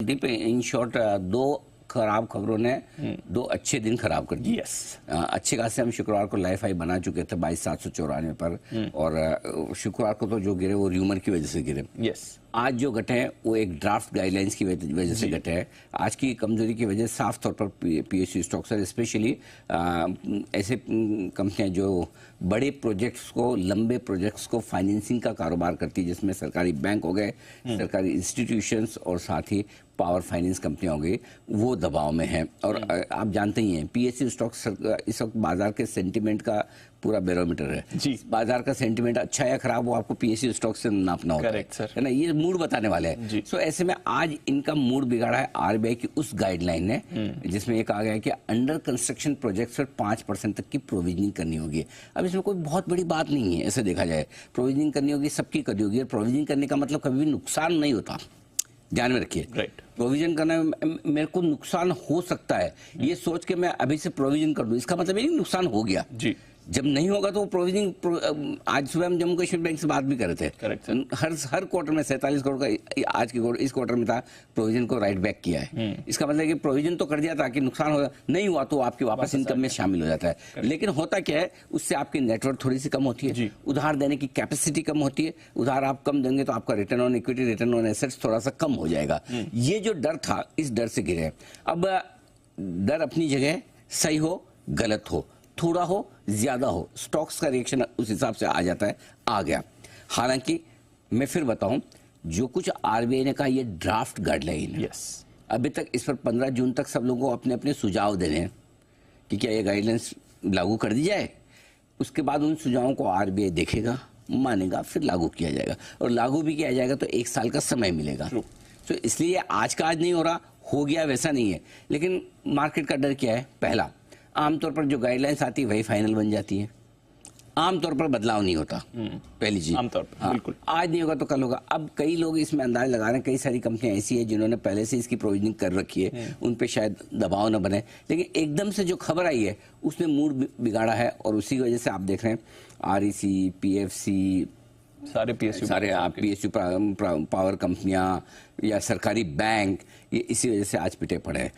In short दो खराब खबरों ने दो अच्छे दिन खराब कर दिए। अच्छे खासे हम शुक्रवार को लाइफ हाई बना चुके थे 22,794 पर और शुक्रवार को तो जो गिरे वो र्यूमर की वजह से गिरे। आज जो घटे हैं वो एक ड्राफ्ट गाइडलाइंस की वजह से घटे हैं। आज की कमजोरी की वजह साफ तौर पर पीएसयू स्टॉक्स है, स्पेशली ऐसे कंपनियां जो बड़े प्रोजेक्ट्स को, लंबे प्रोजेक्ट्स को फाइनेंसिंग का कारोबार करती है, जिसमें सरकारी बैंक हो गए, सरकारी इंस्टीट्यूशंस और साथ ही पावर फाइनेंस कंपनियां हो गई, वो दबाव में है। और आप जानते ही हैं पीएसयू स्टॉक्स इस वक्त बाजार के सेंटिमेंट का पूरा बैरोमीटर है। बाजार का सेंटिमेंट अच्छा या खराब वो आपको पीएसयू स्टॉक से नापना होता है ना, ये मूड बताने वाले हैं। सो ऐसे में आज इनका मूड बिगाड़ा है आरबीआई की उस गाइडलाइन ने, जिसमें ये कहा गया है कि अंडर कंस्ट्रक्शन प्रोजेक्ट्स पर 5% तक की प्रोविजनिंग करनी होगी। अब इसमें कोई बहुत बड़ी बात नहीं है, ऐसे देखा जाए प्रोविजनिंग करनी होगी, सबकी करनी होगी। प्रोविजनिंग करने का मतलब कभी भी नुकसान नहीं होता, ध्यान में रखिए। प्रोविजन करना मेरे को नुकसान हो सकता है, ये सोच के मैं अभी से प्रोविजन कर दूं, इसका मतलब ये नुकसान हो गया जी। जब नहीं होगा तो प्रोविजनिंग, आज सुबह हम जम्मू कश्मीर बैंक से बात भी कर रहे थे, हर क्वार्टर में 47 करोड़ का आज के इस क्वार्टर में था, प्रोविजन को राइट बैक किया है। इसका मतलब कि प्रोविजन तो कर दिया ताकि नुकसान हो, नहीं हुआ तो आपकी वापस इनकम में शामिल हो जाता है। लेकिन होता क्या है, उससे आपकी नेटवर्क थोड़ी सी कम होती है, उधार देने की कैपेसिटी कम होती है। उधार आप कम देंगे तो आपका return on equity, return on assets थोड़ा सा कम हो जाएगा। ये जो डर था, इस डर से गिरे। अब डर अपनी जगह, सही हो गलत हो, थोड़ा हो ज्यादा हो, स्टॉक्स का रिएक्शन उस हिसाब से आ जाता है, आ गया। हालांकि मैं फिर बताऊं, जो कुछ आरबीआई ने कहा ये ड्राफ्ट गाइडलाइन है। अभी तक इस पर 15 जून तक सब लोगों को अपने अपने सुझाव देने हैं कि क्या ये गाइडलाइंस लागू कर दी जाए। उसके बाद उन सुझावों को आरबीआई देखेगा, मानेगा, फिर लागू किया जाएगा। और लागू भी किया जाएगा तो 1 साल का समय मिलेगा। तो इसलिए आज का आज नहीं हो रहा, हो गया वैसा नहीं है। लेकिन मार्केट का डर क्या है? पहला, आमतौर पर जो गाइडलाइंस आती है वही फाइनल बन जाती है, आमतौर पर बदलाव नहीं होता। पहली चीज आमतौर पर बिल्कुल, आज नहीं होगा तो कल होगा। अब कई लोग इसमें अंदाज लगा रहे हैं, कई सारी कंपनियां ऐसी है जिन्होंने पहले से इसकी प्रोविजनिंग कर रखी है, उन पे शायद दबाव न बने। लेकिन एकदम से जो खबर आई है उसने मूड बिगाड़ा है, और उसी की वजह से आप देख रहे हैं आरईसी, पीएफसी, सारे पीएसयू पावर कंपनियां या सरकारी बैंक, ये इसी वजह से आज पिटे पड़े हैं।